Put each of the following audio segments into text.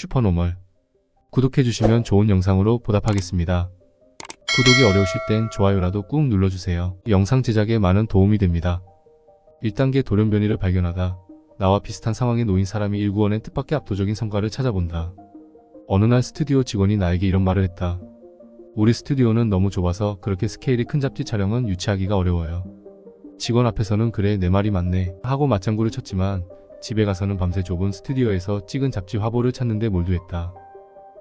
슈퍼노멀. 구독해주시면 좋은 영상으로 보답하겠습니다. 구독이 어려우실 땐 좋아요라도 꾹 눌러주세요. 영상 제작에 많은 도움이 됩니다. 1단계 돌연변이를 발견하다. 나와 비슷한 상황에 놓인 사람이 일구어낸 뜻밖의 압도적인 성과를 찾아본다. 어느 날 스튜디오 직원이 나에게 이런 말을 했다. 우리 스튜디오는 너무 좁아서 그렇게 스케일이 큰 잡지 촬영은 유치하기가 어려워요. 직원 앞에서는 그래 내 말이 맞네 하고 맞장구를 쳤지만 집에 가서는 밤새 좁은 스튜디오에서 찍은 잡지 화보를 찾는데 몰두했다.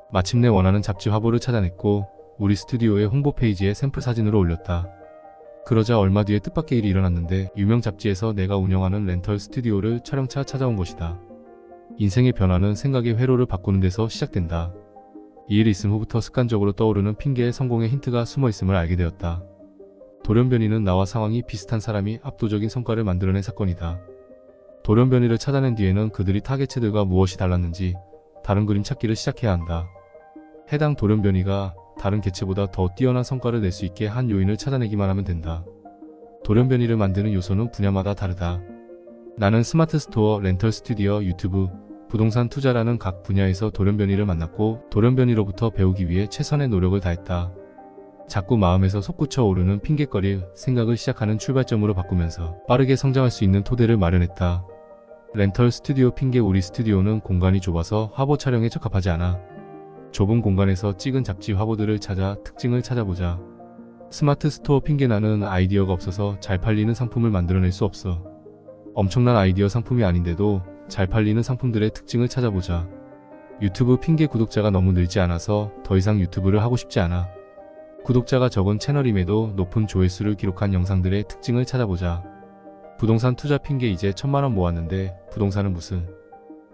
마침내 원하는 잡지 화보를 찾아냈고 우리 스튜디오의 홍보 페이지에 샘플 사진으로 올렸다. 그러자 얼마 뒤에 뜻밖의 일이 일어났는데 유명 잡지에서 내가 운영하는 렌털 스튜디오를 촬영차 찾아온 것이다. 인생의 변화는 생각의 회로를 바꾸는 데서 시작된다. 이 일이 있은 후부터 습관적으로 떠오르는 핑계에 성공의 힌트가 숨어 있음을 알게 되었다. 돌연변이는 나와 상황이 비슷한 사람이 압도적인 성과를 만들어낸 사건이다. 돌연변이를 찾아낸 뒤에는 그들이 타겟체들과 무엇이 달랐는지 다른 그림 찾기를 시작해야 한다. 해당 돌연변이가 다른 개체보다 더 뛰어난 성과를 낼 수 있게 한 요인을 찾아내기만 하면 된다. 돌연변이를 만드는 요소는 분야마다 다르다. 나는 스마트 스토어, 렌털 스튜디오, 유튜브, 부동산 투자라는 각 분야에서 돌연변이를 만났고 돌연변이로부터 배우기 위해 최선의 노력을 다했다. 자꾸 마음에서 솟구쳐 오르는 핑곗거리 생각을 시작하는 출발점으로 바꾸면서 빠르게 성장할 수 있는 토대를 마련했다. 렌털 스튜디오 핑계. 우리 스튜디오는 공간이 좁아서 화보 촬영에 적합하지 않아. 좁은 공간에서 찍은 잡지 화보들을 찾아 특징을 찾아보자. 스마트 스토어 핑계. 나는 아이디어가 없어서 잘 팔리는 상품을 만들어낼 수 없어. 엄청난 아이디어 상품이 아닌데도 잘 팔리는 상품들의 특징을 찾아보자. 유튜브 핑계. 구독자가 너무 늘지 않아서 더 이상 유튜브를 하고 싶지 않아. 구독자가 적은 채널임에도 높은 조회수를 기록한 영상들의 특징을 찾아보자. 부동산 투자 핑계. 이제 1000만원 모았는데 부동산은 무슨.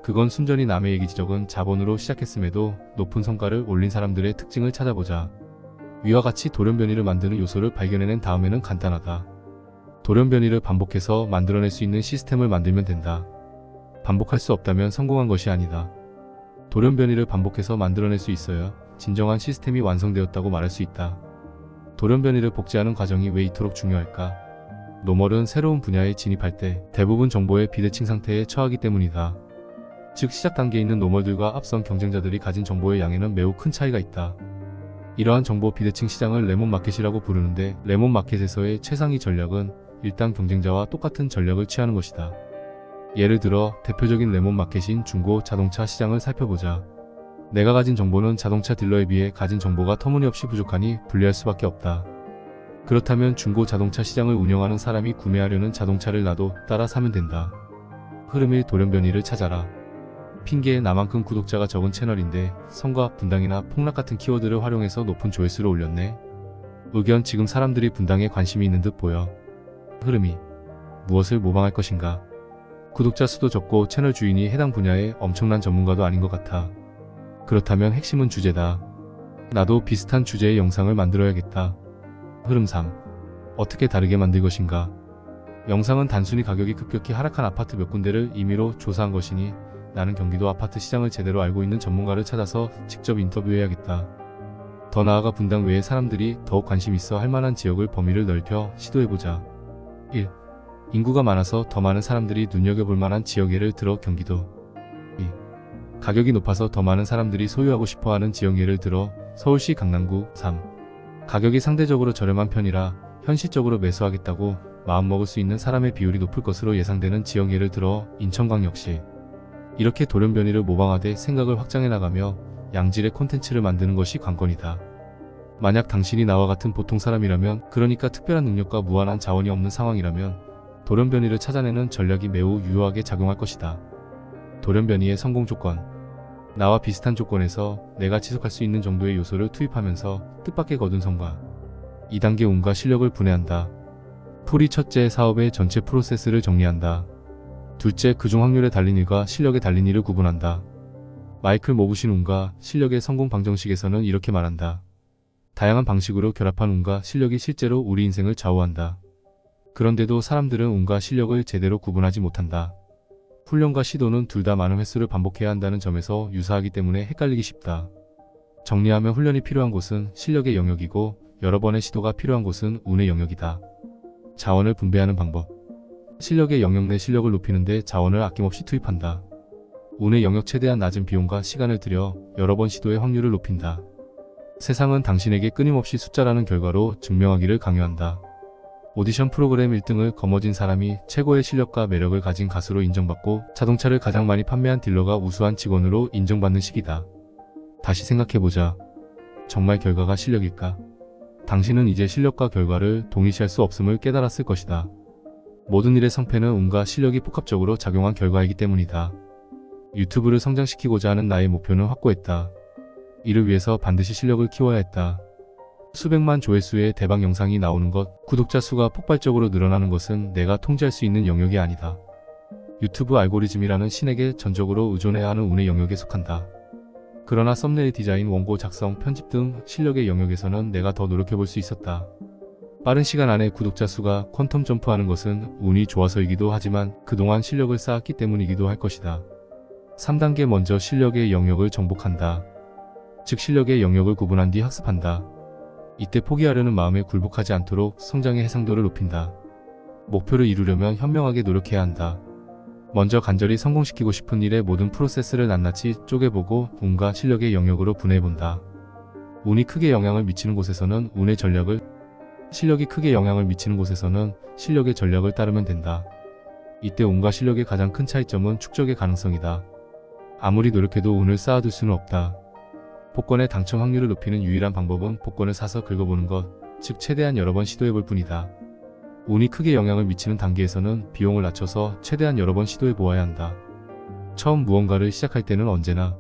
그건 순전히 남의 얘기지. 적은 자본으로 시작했음에도 높은 성과를 올린 사람들의 특징을 찾아보자. 위와 같이 돌연변이를 만드는 요소를 발견해낸 다음에는 간단하다. 돌연변이를 반복해서 만들어낼 수 있는 시스템을 만들면 된다. 반복할 수 없다면 성공한 것이 아니다. 돌연변이를 반복해서 만들어낼 수 있어야 진정한 시스템이 완성되었다고 말할 수 있다. 돌연변이를 복제하는 과정이 왜 이토록 중요할까? 노멀은 새로운 분야에 진입할 때 대부분 정보의 비대칭 상태에 처하기 때문이다. 즉 시작 단계에 있는 노멀들과 앞선 경쟁자들이 가진 정보의 양에는 매우 큰 차이가 있다. 이러한 정보 비대칭 시장을 레몬마켓이라고 부르는데 레몬마켓에서의 최상위 전략은 일단 경쟁자와 똑같은 전략을 취하는 것이다. 예를 들어 대표적인 레몬마켓인 중고 자동차 시장을 살펴보자. 내가 가진 정보는 자동차 딜러에 비해 가진 정보가 터무니없이 부족하니 불리할 수밖에 없다. 그렇다면 중고 자동차 시장을 운영하는 사람이 구매하려는 자동차를 나도 따라 사면 된다. 흐름의 돌연변이를 찾아라. 핑계에 나만큼 구독자가 적은 채널인데 성과, 분당이나 폭락 같은 키워드를 활용해서 높은 조회수를 올렸네. 의견. 지금 사람들이 분당에 관심이 있는 듯 보여. 흐름이 무엇을 모방할 것인가? 구독자 수도 적고 채널 주인이 해당 분야의 엄청난 전문가도 아닌 것 같아. 그렇다면 핵심은 주제다. 나도 비슷한 주제의 영상을 만들어야겠다. 흐름 3. 어떻게 다르게 만들 것인가? 영상은 단순히 가격이 급격히 하락한 아파트 몇 군데를 임의로 조사한 것이니 나는 경기도 아파트 시장을 제대로 알고 있는 전문가를 찾아서 직접 인터뷰해야겠다. 더 나아가 분당 외에 사람들이 더욱 관심 있어 할 만한 지역을 범위를 넓혀 시도해보자. 1. 인구가 많아서 더 많은 사람들이 눈여겨볼 만한 지역. 예를 들어 경기도. 2. 가격이 높아서 더 많은 사람들이 소유하고 싶어하는 지역. 예를 들어 서울시 강남구. 3. 가격이 상대적으로 저렴한 편이라 현실적으로 매수하겠다고 마음먹을 수 있는 사람의 비율이 높을 것으로 예상되는 지역. 예를 들어 인천광역시. 이렇게 돌연변이를 모방하되 생각을 확장해 나가며 양질의 콘텐츠를 만드는 것이 관건이다. 만약 당신이 나와 같은 보통 사람이라면, 그러니까 특별한 능력과 무한한 자원이 없는 상황이라면 돌연변이를 찾아내는 전략이 매우 유효하게 작용할 것이다. 돌연변이의 성공 조건. 나와 비슷한 조건에서 내가 지속할 수 있는 정도의 요소를 투입하면서 뜻밖의 거둔 성과. 2단계 운과 실력을 분해한다. 풀이. 첫째, 사업의 전체 프로세스를 정리한다. 둘째, 그중 확률에 달린 일과 실력에 달린 일을 구분한다. 마이클 모브신 운과 실력의 성공 방정식에서는 이렇게 말한다. 다양한 방식으로 결합한 운과 실력이 실제로 우리 인생을 좌우한다. 그런데도 사람들은 운과 실력을 제대로 구분하지 못한다. 훈련과 시도는 둘 다 많은 횟수를 반복해야 한다는 점에서 유사하기 때문에 헷갈리기 쉽다. 정리하면 훈련이 필요한 곳은 실력의 영역이고 여러 번의 시도가 필요한 곳은 운의 영역이다. 자원을 분배하는 방법. 실력의 영역 내 실력을 높이는 데 자원을 아낌없이 투입한다. 운의 영역 최대한 낮은 비용과 시간을 들여 여러 번 시도의 확률을 높인다. 세상은 당신에게 끊임없이 숫자라는 결과로 증명하기를 강요한다. 오디션 프로그램 1등을 거머쥔 사람이 최고의 실력과 매력을 가진 가수로 인정받고 자동차를 가장 많이 판매한 딜러가 우수한 직원으로 인정받는 시기다. 다시 생각해보자. 정말 결과가 실력일까? 당신은 이제 실력과 결과를 동일시할 수 없음을 깨달았을 것이다. 모든 일의 성패는 운과 실력이 복합적으로 작용한 결과이기 때문이다. 유튜브를 성장시키고자 하는 나의 목표는 확고했다. 이를 위해서 반드시 실력을 키워야 했다. 수백만 조회수의 대박 영상이 나오는 것, 구독자 수가 폭발적으로 늘어나는 것은 내가 통제할 수 있는 영역이 아니다. 유튜브 알고리즘이라는 신에게 전적으로 의존해야 하는 운의 영역에 속한다. 그러나 썸네일 디자인, 원고 작성, 편집 등 실력의 영역에서는 내가 더 노력해볼 수 있었다. 빠른 시간 안에 구독자 수가 퀀텀 점프하는 것은 운이 좋아서이기도 하지만 그동안 실력을 쌓았기 때문이기도 할 것이다. 3단계 먼저 실력의 영역을 정복한다. 즉 실력의 영역을 구분한 뒤 학습한다. 이때 포기하려는 마음에 굴복하지 않도록 성장의 해상도를 높인다. 목표를 이루려면 현명하게 노력해야 한다. 먼저 간절히 성공시키고 싶은 일의 모든 프로세스를 낱낱이 쪼개보고 운과 실력의 영역으로 분해해본다. 운이 크게 영향을 미치는 곳에서는 운의 전략을, 실력이 크게 영향을 미치는 곳에서는 실력의 전략을 따르면 된다. 이때 운과 실력의 가장 큰 차이점은 축적의 가능성이다. 아무리 노력해도 운을 쌓아둘 수는 없다. 복권의 당첨 확률을 높이는 유일한 방법은 복권을 사서 긁어보는 것, 즉 최대한 여러 번 시도해볼 뿐이다. 운이 크게 영향을 미치는 단계에서는 비용을 낮춰서 최대한 여러 번 시도해보아야 한다. 처음 무언가를 시작할 때는 언제나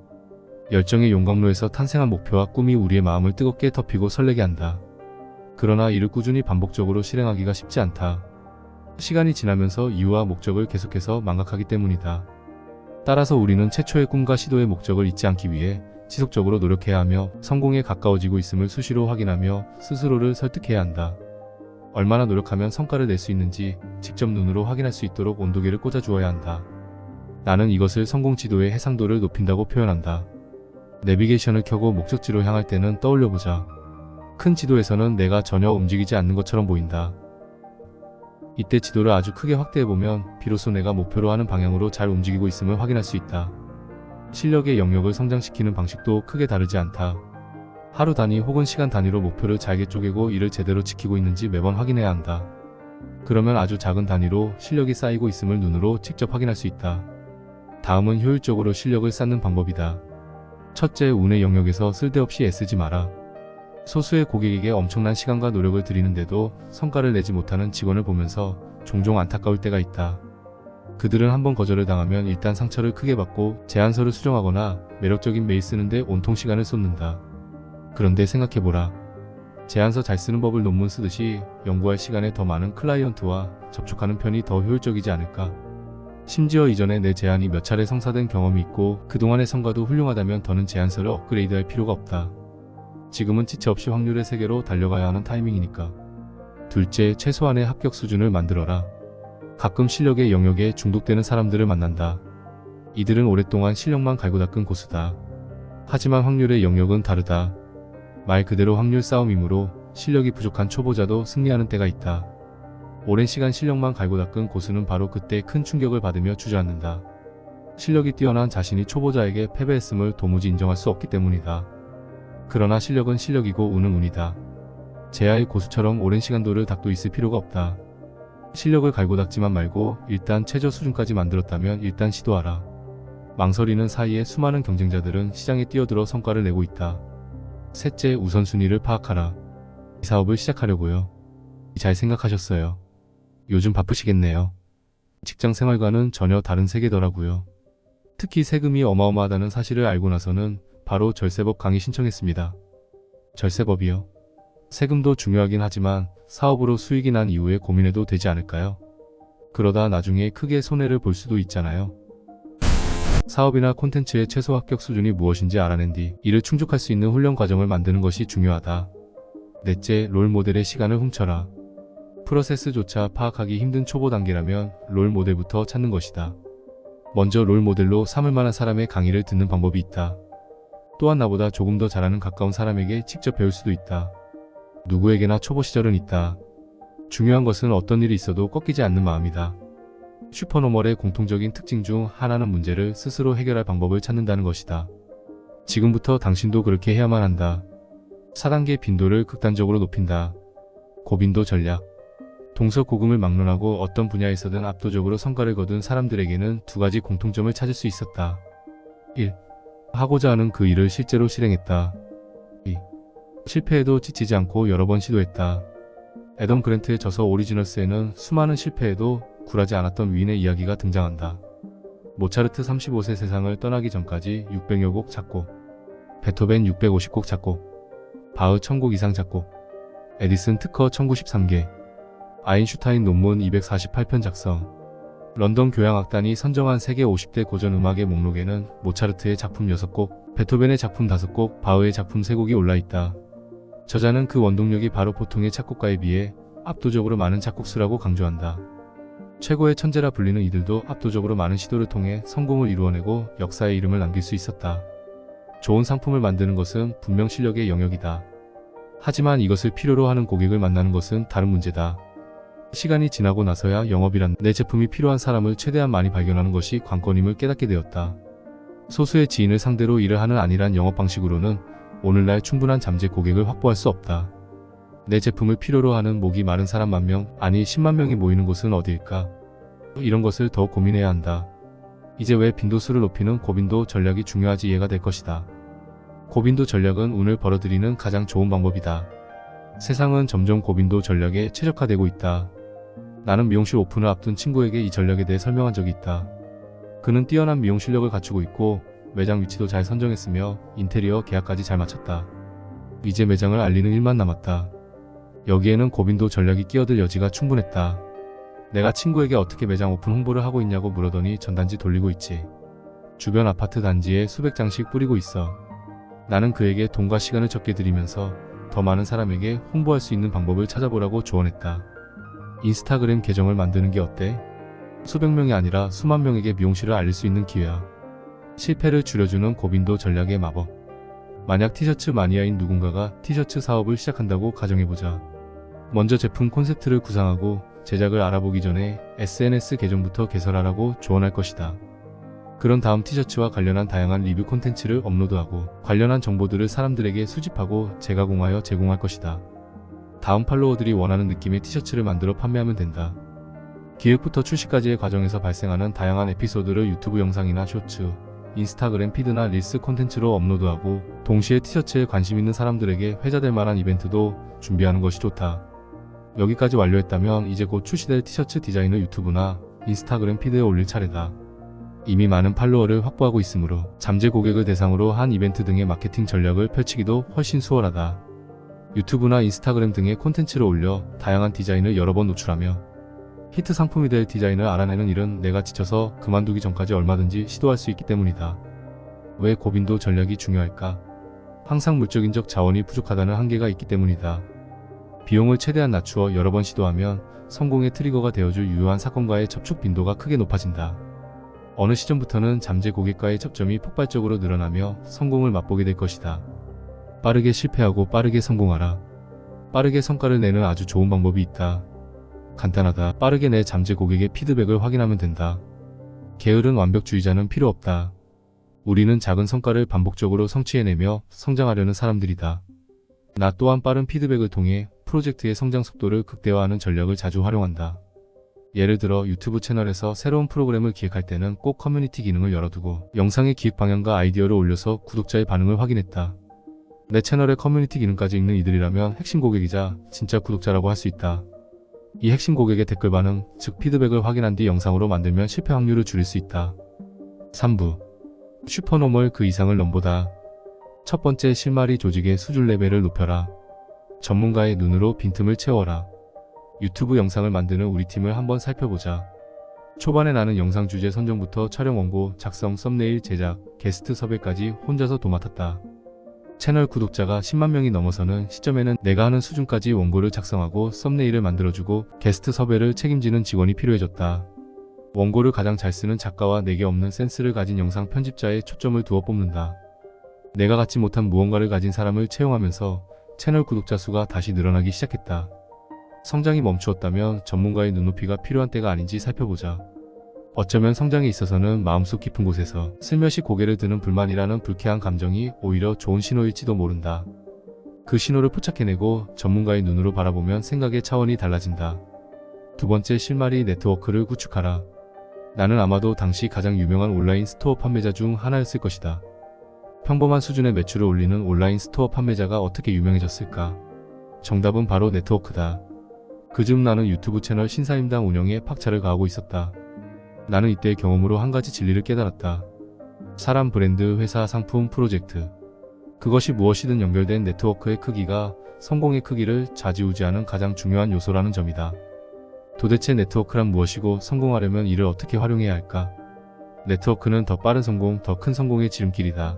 열정의 용광로에서 탄생한 목표와 꿈이 우리의 마음을 뜨겁게 덮이고 설레게 한다. 그러나 이를 꾸준히 반복적으로 실행하기가 쉽지 않다. 시간이 지나면서 이유와 목적을 계속해서 망각하기 때문이다. 따라서 우리는 최초의 꿈과 시도의 목적을 잊지 않기 위해 지속적으로 노력해야 하며 성공에 가까워지고 있음을 수시로 확인하며 스스로를 설득해야 한다. 얼마나 노력하면 성과를 낼 수 있는지 직접 눈으로 확인할 수 있도록 온도계를 꽂아 주어야 한다. 나는 이것을 성공 지도의 해상도를 높인다고 표현한다. 내비게이션을 켜고 목적지로 향할 때는 떠올려보자. 큰 지도에서는 내가 전혀 움직이지 않는 것처럼 보인다. 이때 지도를 아주 크게 확대해보면 비로소 내가 목표로 하는 방향으로 잘 움직이고 있음을 확인할 수 있다. 실력의 영역을 성장시키는 방식도 크게 다르지 않다. 하루 단위 혹은 시간 단위로 목표를 잘게 쪼개고 이를 제대로 지키고 있는지 매번 확인해야 한다. 그러면 아주 작은 단위로 실력이 쌓이고 있음을 눈으로 직접 확인할 수 있다. 다음은 효율적으로 실력을 쌓는 방법이다. 첫째, 운의 영역에서 쓸데없이 애쓰지 마라. 소수의 고객에게 엄청난 시간과 노력을 들이는데도 성과를 내지 못하는 직원을 보면서 종종 안타까울 때가 있다. 그들은 한번 거절을 당하면 일단 상처를 크게 받고 제안서를 수정하거나 매력적인 메일 쓰는데 온통 시간을 쏟는다. 그런데 생각해보라. 제안서 잘 쓰는 법을 논문 쓰듯이 연구할 시간에 더 많은 클라이언트와 접촉하는 편이 더 효율적이지 않을까? 심지어 이전에 내 제안이 몇 차례 성사된 경험이 있고 그동안의 성과도 훌륭하다면 더는 제안서를 업그레이드할 필요가 없다. 지금은 지체 없이 확률의 세계로 달려가야 하는 타이밍이니까. 둘째, 최소한의 합격 수준을 만들어라. 가끔 실력의 영역에 중독되는 사람들을 만난다. 이들은 오랫동안 실력만 갈고 닦은 고수다. 하지만 확률의 영역은 다르다. 말 그대로 확률 싸움이므로 실력이 부족한 초보자도 승리하는 때가 있다. 오랜 시간 실력만 갈고 닦은 고수는 바로 그때 큰 충격을 받으며 주저앉는다. 실력이 뛰어난 자신이 초보자에게 패배했음을 도무지 인정할 수 없기 때문이다. 그러나 실력은 실력이고 운은 운이다. 제야의 고수처럼 오랜 시간도를 닦고 있을 필요가 없다. 실력을 갈고 닦지만 말고 일단 최저 수준까지 만들었다면 일단 시도하라. 망설이는 사이에 수많은 경쟁자들은 시장에 뛰어들어 성과를 내고 있다. 셋째, 우선순위를 파악하라. 이 사업을 시작하려고요. 잘 생각하셨어요. 요즘 바쁘시겠네요. 직장 생활과는 전혀 다른 세계더라고요. 특히 세금이 어마어마하다는 사실을 알고 나서는 바로 절세법 강의 신청했습니다. 절세법이요? 세금도 중요하긴 하지만 사업으로 수익이 난 이후에 고민해도 되지 않을까요? 그러다 나중에 크게 손해를 볼 수도 있잖아요. 사업이나 콘텐츠의 최소 합격 수준이 무엇인지 알아낸 뒤 이를 충족할 수 있는 훈련 과정을 만드는 것이 중요하다. 넷째, 롤 모델의 시간을 훔쳐라. 프로세스조차 파악하기 힘든 초보 단계라면 롤 모델부터 찾는 것이다. 먼저 롤 모델로 삼을 만한 사람의 강의를 듣는 방법이 있다. 또한 나보다 조금 더 잘하는 가까운 사람에게 직접 배울 수도 있다. 누구에게나 초보 시절은 있다. 중요한 것은 어떤 일이 있어도 꺾이지 않는 마음이다. 슈퍼노멀의 공통적인 특징 중 하나는 문제를 스스로 해결할 방법을 찾는다는 것이다. 지금부터 당신도 그렇게 해야만 한다. 4단계 빈도를 극단적으로 높인다. 고빈도 전략. 동서고금을 막론하고 어떤 분야에서든 압도적으로 성과를 거둔 사람들에게는 두 가지 공통점을 찾을 수 있었다. 1. 하고자 하는 그 일을 실제로 실행했다. 2. 실패해도 지치지 않고 여러 번 시도했다. 애덤 그랜트의 저서 오리지널스에는 수많은 실패에도 굴하지 않았던 위인의 이야기가 등장한다. 모차르트 35세 세상을 떠나기 전까지 600여 곡 작곡, 베토벤 650곡 작곡, 바흐 1000곡 이상 작곡, 에디슨 특허 1093개, 아인슈타인 논문 248편 작성. 런던 교향악단이 선정한 세계 50대 고전 음악의 목록에는 모차르트의 작품 6곡, 베토벤의 작품 5곡, 바흐의 작품 3곡이 올라있다. 저자는 그 원동력이 바로 보통의 작곡가에 비해 압도적으로 많은 작곡수라고 강조한다. 최고의 천재라 불리는 이들도 압도적으로 많은 시도를 통해 성공을 이루어내고 역사의 이름을 남길 수 있었다. 좋은 상품을 만드는 것은 분명 실력의 영역이다. 하지만 이것을 필요로 하는 고객을 만나는 것은 다른 문제다. 시간이 지나고 나서야 영업이란 내 제품이 필요한 사람을 최대한 많이 발견하는 것이 관건임을 깨닫게 되었다. 소수의 지인을 상대로 일을 하는 안일한 영업 방식으로는 오늘날 충분한 잠재 고객을 확보할 수 없다. 내 제품을 필요로 하는 목이 마른 사람 10,000명, 아니 10만 명이 모이는 곳은 어디일까? 이런 것을 더 고민해야 한다. 이제 왜 빈도수를 높이는 고빈도 전략이 중요하지 이해가 될 것이다. 고빈도 전략은 운을 벌어들이는 가장 좋은 방법이다. 세상은 점점 고빈도 전략에 최적화되고 있다. 나는 미용실 오픈을 앞둔 친구에게 이 전략에 대해 설명한 적이 있다. 그는 뛰어난 미용 실력을 갖추고 있고 매장 위치도 잘 선정했으며 인테리어 계약까지 잘 마쳤다. 이제 매장을 알리는 일만 남았다. 여기에는 고빈도 전략이 끼어들 여지가 충분했다. 내가 친구에게 어떻게 매장 오픈 홍보를 하고 있냐고 물어더니 전단지 돌리고 있지. 주변 아파트 단지에 수백 장씩 뿌리고 있어. 나는 그에게 돈과 시간을 적게 들이면서 더 많은 사람에게 홍보할 수 있는 방법을 찾아보라고 조언했다. 인스타그램 계정을 만드는 게 어때? 수백 명이 아니라 수만 명에게 미용실을 알릴 수 있는 기회야. 실패를 줄여주는 고빈도 전략의 마법. 만약 티셔츠 마니아인 누군가가 티셔츠 사업을 시작한다고 가정해보자. 먼저 제품 콘셉트를 구상하고 제작을 알아보기 전에 SNS 계정부터 개설하라고 조언할 것이다. 그런 다음 티셔츠와 관련한 다양한 리뷰 콘텐츠를 업로드하고 관련한 정보들을 사람들에게 수집하고 재가공하여 제공할 것이다. 다음 팔로워들이 원하는 느낌의 티셔츠를 만들어 판매하면 된다. 기획부터 출시까지의 과정에서 발생하는 다양한 에피소드를 유튜브 영상이나 쇼츠, 인스타그램 피드나 릴스 콘텐츠로 업로드하고 동시에 티셔츠에 관심 있는 사람들에게 회자될 만한 이벤트도 준비하는 것이 좋다. 여기까지 완료했다면 이제 곧 출시될 티셔츠 디자인을 유튜브나 인스타그램 피드에 올릴 차례다. 이미 많은 팔로워를 확보하고 있으므로 잠재 고객을 대상으로 한 이벤트 등의 마케팅 전략을 펼치기도 훨씬 수월하다. 유튜브나 인스타그램 등의 콘텐츠를 올려 다양한 디자인을 여러 번 노출하며 히트 상품이 될 디자인을 알아내는 일은 내가 지쳐서 그만두기 전까지 얼마든지 시도할 수 있기 때문이다. 왜 고빈도 전략이 중요할까? 항상 물적인적 자원이 부족하다는 한계가 있기 때문이다. 비용을 최대한 낮추어 여러 번 시도하면 성공의 트리거가 되어줄 유효한 사건과의 접촉 빈도가 크게 높아진다. 어느 시점부터는 잠재 고객과의 접점이 폭발적으로 늘어나며 성공을 맛보게 될 것이다. 빠르게 실패하고 빠르게 성공하라. 빠르게 성과를 내는 아주 좋은 방법이 있다. 간단하다. 빠르게 내 잠재 고객의 피드백을 확인하면 된다. 게으른 완벽주의자는 필요 없다. 우리는 작은 성과를 반복적으로 성취해내며 성장하려는 사람들이다. 나 또한 빠른 피드백을 통해 프로젝트의 성장 속도를 극대화하는 전략을 자주 활용한다. 예를 들어 유튜브 채널에서 새로운 프로그램을 기획할 때는 꼭 커뮤니티 기능을 열어두고 영상의 기획 방향과 아이디어를 올려서 구독자의 반응을 확인했다. 내 채널에 커뮤니티 기능까지 있는 이들이라면 핵심 고객이자 진짜 구독자라고 할 수 있다. 이 핵심 고객의 댓글 반응, 즉 피드백을 확인한 뒤 영상으로 만들면 실패 확률을 줄일 수 있다. 3부. 슈퍼노멀 그 이상을 넘보다. 첫 번째 실마리 조직의 수준 레벨을 높여라. 전문가의 눈으로 빈틈을 채워라. 유튜브 영상을 만드는 우리 팀을 한번 살펴보자. 초반에 나는 영상 주제 선정부터 촬영 원고, 작성, 썸네일 제작, 게스트 섭외까지 혼자서 도맡았다. 채널 구독자가 10만 명이 넘어서는 시점에는 내가 하는 수준까지 원고를 작성하고 썸네일을 만들어주고 게스트 섭외를 책임지는 직원이 필요해졌다. 원고를 가장 잘 쓰는 작가와 내게 없는 센스를 가진 영상 편집자에 초점을 두어 뽑는다. 내가 갖지 못한 무언가를 가진 사람을 채용하면서 채널 구독자 수가 다시 늘어나기 시작했다. 성장이 멈추었다면 전문가의 눈높이가 필요한 때가 아닌지 살펴보자. 어쩌면 성장에 있어서는 마음속 깊은 곳에서 슬며시 고개를 드는 불만이라는 불쾌한 감정이 오히려 좋은 신호일지도 모른다. 그 신호를 포착해내고 전문가의 눈으로 바라보면 생각의 차원이 달라진다. 두 번째 실마리 네트워크를 구축하라. 나는 아마도 당시 가장 유명한 온라인 스토어 판매자 중 하나였을 것이다. 평범한 수준의 매출을 올리는 온라인 스토어 판매자가 어떻게 유명해졌을까? 정답은 바로 네트워크다. 그즈음 나는 유튜브 채널 신사임당 운영에 박차를 가하고 있었다. 나는 이때의 경험으로 한 가지 진리를 깨달았다. 사람, 브랜드, 회사, 상품, 프로젝트. 그것이 무엇이든 연결된 네트워크의 크기가 성공의 크기를 좌지우지하는 가장 중요한 요소라는 점이다. 도대체 네트워크란 무엇이고 성공하려면 이를 어떻게 활용해야 할까? 네트워크는 더 빠른 성공, 더 큰 성공의 지름길이다.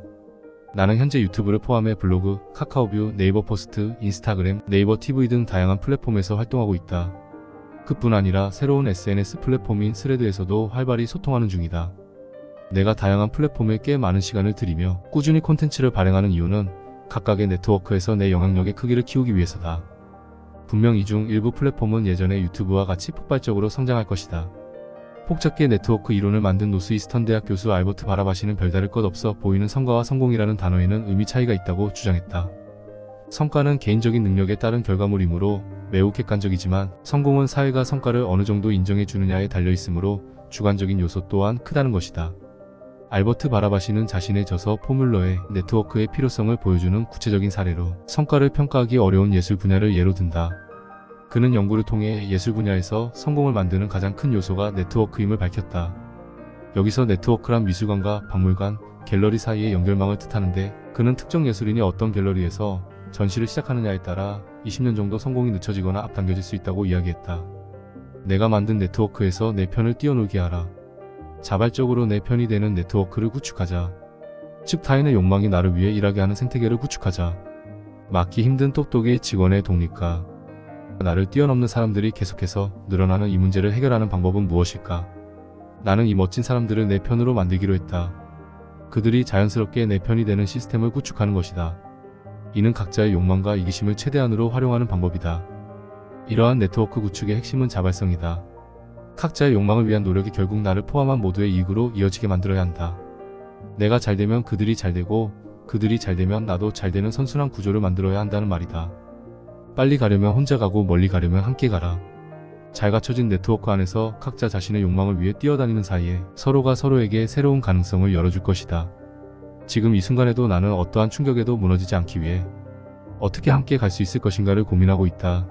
나는 현재 유튜브를 포함해 블로그, 카카오뷰, 네이버 포스트, 인스타그램, 네이버 TV 등 다양한 플랫폼에서 활동하고 있다. 그뿐 아니라 새로운 SNS 플랫폼인 스레드에서도 활발히 소통하는 중이다. 내가 다양한 플랫폼에 꽤 많은 시간을 들이며 꾸준히 콘텐츠를 발행하는 이유는 각각의 네트워크에서 내 영향력의 크기를 키우기 위해서다. 분명 이 중 일부 플랫폼은 예전의 유튜브와 같이 폭발적으로 성장할 것이다. 폭작기의 네트워크 이론을 만든 노스이스턴 대학 교수 알버트 바라바시는 별다를 것 없어 보이는 성과와 성공이라는 단어에는 의미 차이가 있다고 주장했다. 성과는 개인적인 능력에 따른 결과물이므로 매우 객관적이지만 성공은 사회가 성과를 어느 정도 인정해 주느냐에 달려 있으므로 주관적인 요소 또한 크다는 것이다. 알버트 바라바시는 자신의 저서 포뮬러에 네트워크의 필요성을 보여주는 구체적인 사례로 성과를 평가하기 어려운 예술 분야를 예로 든다. 그는 연구를 통해 예술 분야에서 성공을 만드는 가장 큰 요소가 네트워크임을 밝혔다. 여기서 네트워크란 미술관과 박물관, 갤러리 사이의 연결망을 뜻하는데 그는 특정 예술인이 어떤 갤러리에서 전시를 시작하느냐에 따라 20년 정도 성공이 늦춰지거나 앞당겨질 수 있다고 이야기했다. 내가 만든 네트워크에서 내 편을 뛰어놀게 하라. 자발적으로 내 편이 되는 네트워크를 구축하자. 즉 타인의 욕망이 나를 위해 일하게 하는 생태계를 구축하자. 맡기 힘든 똑똑이 직원의 독립과 나를 뛰어넘는 사람들이 계속해서 늘어나는 이 문제를 해결하는 방법은 무엇일까? 나는 이 멋진 사람들을 내 편으로 만들기로 했다. 그들이 자연스럽게 내 편이 되는 시스템을 구축하는 것이다. 이는 각자의 욕망과 이기심을 최대한으로 활용하는 방법이다. 이러한 네트워크 구축의 핵심은 자발성이다. 각자의 욕망을 위한 노력이 결국 나를 포함한 모두의 이익으로 이어지게 만들어야 한다. 내가 잘되면 그들이 잘되고 그들이 잘되면 나도 잘되는 선순환 구조를 만들어야 한다는 말이다. 빨리 가려면 혼자 가고 멀리 가려면 함께 가라. 잘 갖춰진 네트워크 안에서 각자 자신의 욕망을 위해 뛰어다니는 사이에 서로가 서로에게 새로운 가능성을 열어줄 것이다. 지금 이 순간에도 나는 어떠한 충격에도 무너지지 않기 위해 어떻게 함께 갈 수 있을 것인가를 고민하고 있다.